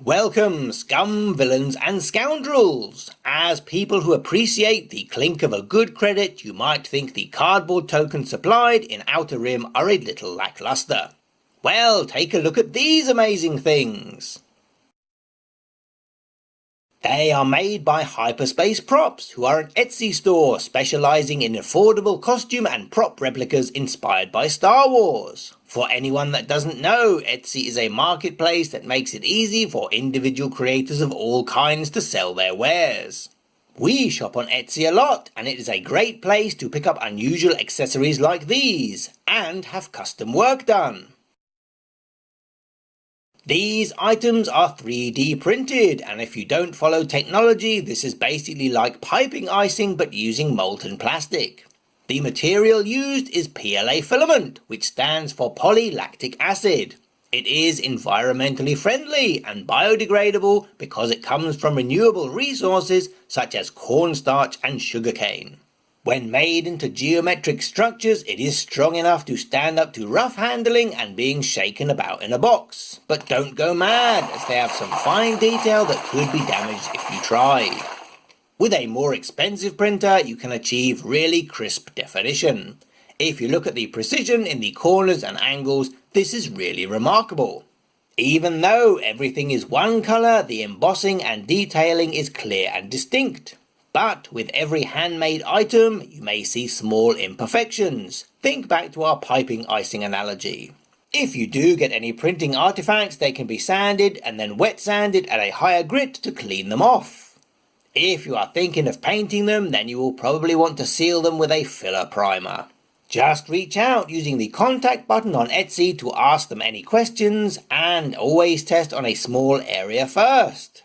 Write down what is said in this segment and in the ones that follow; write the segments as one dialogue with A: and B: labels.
A: Welcome, scum, villains and scoundrels! As people who appreciate the clink of a good credit, you might think the cardboard tokens supplied in Outer Rim are a little lackluster. Well, take a look at these amazing things! They are made by Hyperspace Props, who are an Etsy store specializing in affordable costume and prop replicas inspired by Star Wars. For anyone that doesn't know, Etsy is a marketplace that makes it easy for individual creators of all kinds to sell their wares. We shop on Etsy a lot, and it is a great place to pick up unusual accessories like these, and have custom work done. These items are 3D printed, and if you don't follow technology, this is basically like piping icing but using molten plastic. The material used is PLA filament, which stands for polylactic acid. It is environmentally friendly and biodegradable because it comes from renewable resources such as cornstarch and sugarcane. When made into geometric structures, it is strong enough to stand up to rough handling and being shaken about in a box. But don't go mad, as they have some fine detail that could be damaged if you tried. With a more expensive printer, you can achieve really crisp definition. If you look at the precision in the corners and angles, this is really remarkable. Even though everything is one colour, the embossing and detailing is clear and distinct. But with every handmade item, you may see small imperfections. Think back to our piping icing analogy. If you do get any printing artifacts, they can be sanded and then wet sanded at a higher grit to clean them off. If you are thinking of painting them, then you will probably want to seal them with a filler primer. Just reach out using the contact button on Etsy to ask them any questions, and always test on a small area first.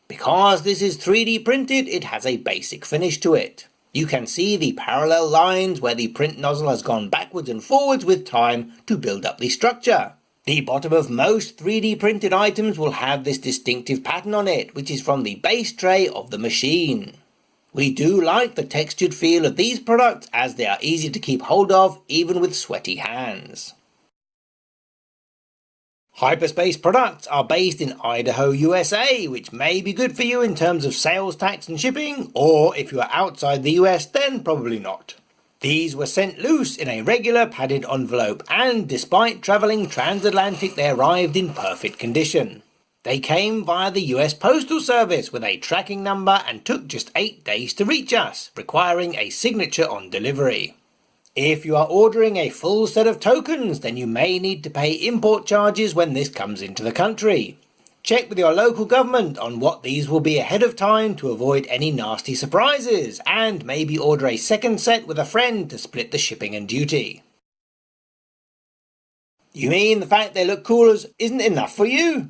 A: Because this is 3D printed, it has a basic finish to it. You can see the parallel lines where the print nozzle has gone backwards and forwards with time to build up the structure. The bottom of most 3D printed items will have this distinctive pattern on it, which is from the base tray of the machine. We do like the textured feel of these products, as they are easy to keep hold of even with sweaty hands. Hyperspace products are based in Idaho, USA, which may be good for you in terms of sales tax and shipping, or if you are outside the US, then probably not. These were sent loose in a regular padded envelope, and despite travelling transatlantic, they arrived in perfect condition. They came via the US Postal Service with a tracking number and took just 8 days to reach us, requiring a signature on delivery. If you are ordering a full set of tokens, then you may need to pay import charges when this comes into the country. Check with your local government on what these will be ahead of time to avoid any nasty surprises, and maybe order a second set with a friend to split the shipping and duty. You mean the fact they look cool isn't enough for you?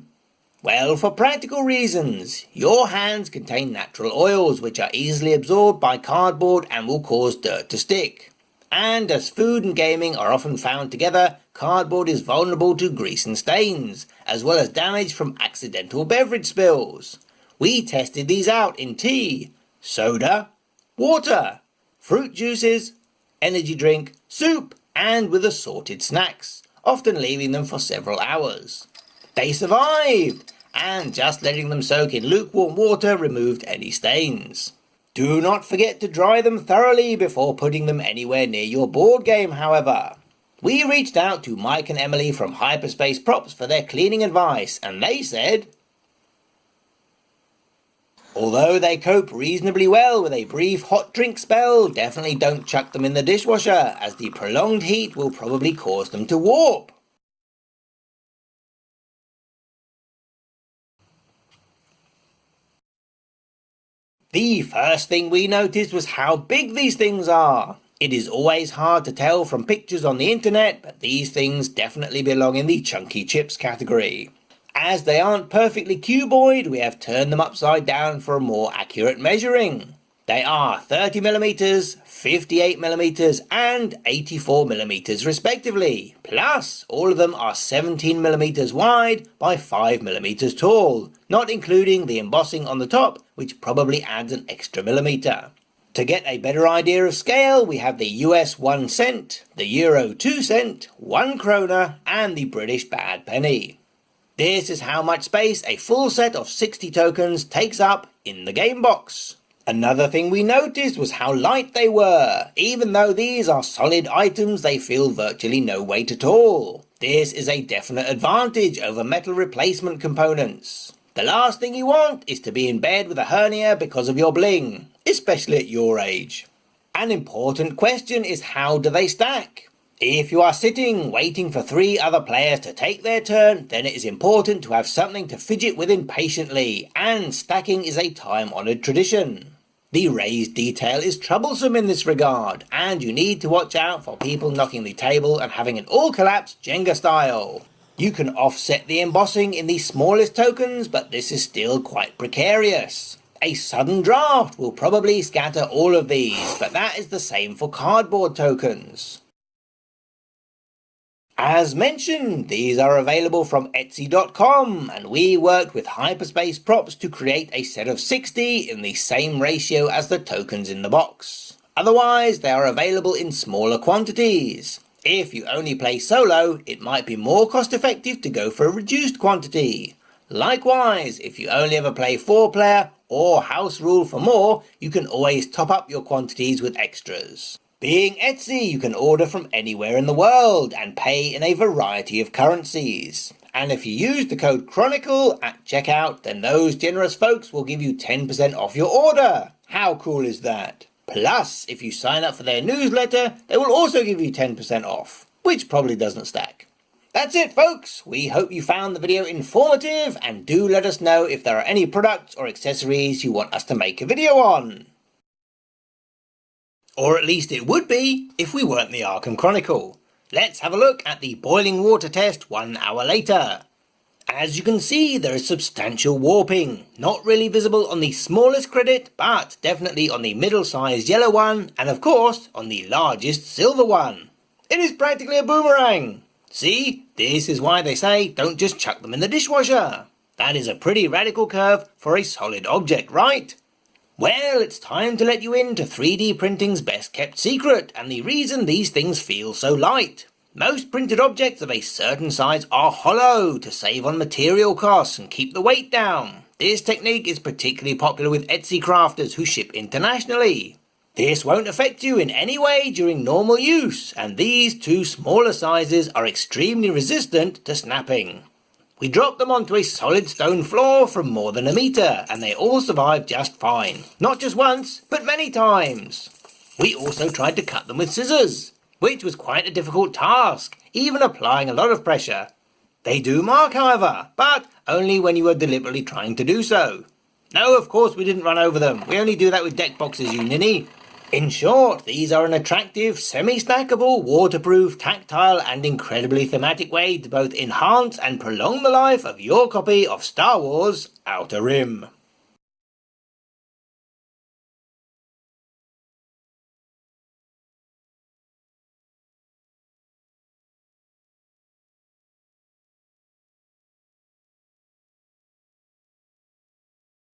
A: Well, for practical reasons. Your hands contain natural oils which are easily absorbed by cardboard and will cause dirt to stick. And as food and gaming are often found together, cardboard is vulnerable to grease and stains, as well as damage from accidental beverage spills. We tested these out in tea, soda, water, fruit juices, energy drink, soup, and with assorted snacks, often leaving them for several hours. They survived, and just letting them soak in lukewarm water removed any stains. Do not forget to dry them thoroughly before putting them anywhere near your board game, however. We reached out to Mike and Emily from Hyperspace Props for their cleaning advice, and they said, although they cope reasonably well with a brief hot drink spell, definitely don't chuck them in the dishwasher, as the prolonged heat will probably cause them to warp. The first thing we noticed was how big these things are. It is always hard to tell from pictures on the internet, but these things definitely belong in the chunky chips category. As they aren't perfectly cuboid, we have turned them upside down for a more accurate measuring. They are 30mm, 58mm and 84mm respectively, plus all of them are 17mm wide by 5mm tall, not including the embossing on the top, which probably adds an extra millimeter. To get a better idea of scale, we have the US 1 cent, the Euro 2 cent, 1 krona and the British bad penny. This is how much space a full set of 60 tokens takes up in the game box. Another thing we noticed was how light they were. Even though these are solid items, they feel virtually no weight at all. This is a definite advantage over metal replacement components. The last thing you want is to be in bed with a hernia because of your bling, especially at your age. An important question is, how do they stack? If you are sitting waiting for 3 other players to take their turn, then it is important to have something to fidget with impatiently, and stacking is a time-honoured tradition. The raised detail is troublesome in this regard, and you need to watch out for people knocking the table and having it all collapse Jenga style. You can offset the embossing in the smallest tokens, but this is still quite precarious. A sudden draft will probably scatter all of these, but that is the same for cardboard tokens. As mentioned, these are available from Etsy.com, and we worked with Hyperspace Props to create a set of 60 in the same ratio as the tokens in the box. Otherwise, they are available in smaller quantities. If you only play solo, it might be more cost effective to go for a reduced quantity. Likewise, if you only ever play 4-player or house rule for more, you can always top up your quantities with extras. Being Etsy, you can order from anywhere in the world and pay in a variety of currencies. And if you use the code Chronicle at checkout, then those generous folks will give you 10% off your order. How cool is that? Plus, if you sign up for their newsletter, they will also give you 10% off, which probably doesn't stack. That's it, folks. We hope you found the video informative, and do let us know if there are any products or accessories you want us to make a video on. Or at least it would be if we weren't the Arkham Chronicle. Let's have a look at the boiling water test 1 hour later. As you can see, there is substantial warping. Not really visible on the smallest credit, but definitely on the middle-sized yellow one, and of course on the largest silver one. It is practically a boomerang. See, this is why they say don't just chuck them in the dishwasher. That is a pretty radical curve for a solid object, right? Well, it's time to let you into 3D printing's best kept secret, and the reason these things feel so light. Most printed objects of a certain size are hollow to save on material costs and keep the weight down. This technique is particularly popular with Etsy crafters who ship internationally. This won't affect you in any way during normal use, and these 2 smaller sizes are extremely resistant to snapping. We dropped them onto a solid stone floor from more than a metre, and they all survived just fine. Not just once, but many times. We also tried to cut them with scissors, which was quite a difficult task, even applying a lot of pressure. They do mark, however, but only when you are deliberately trying to do so. No, of course we didn't run over them. We only do that with deck boxes, you ninny. In short, these are an attractive, semi-stackable, waterproof, tactile and incredibly thematic way to both enhance and prolong the life of your copy of Star Wars Outer Rim.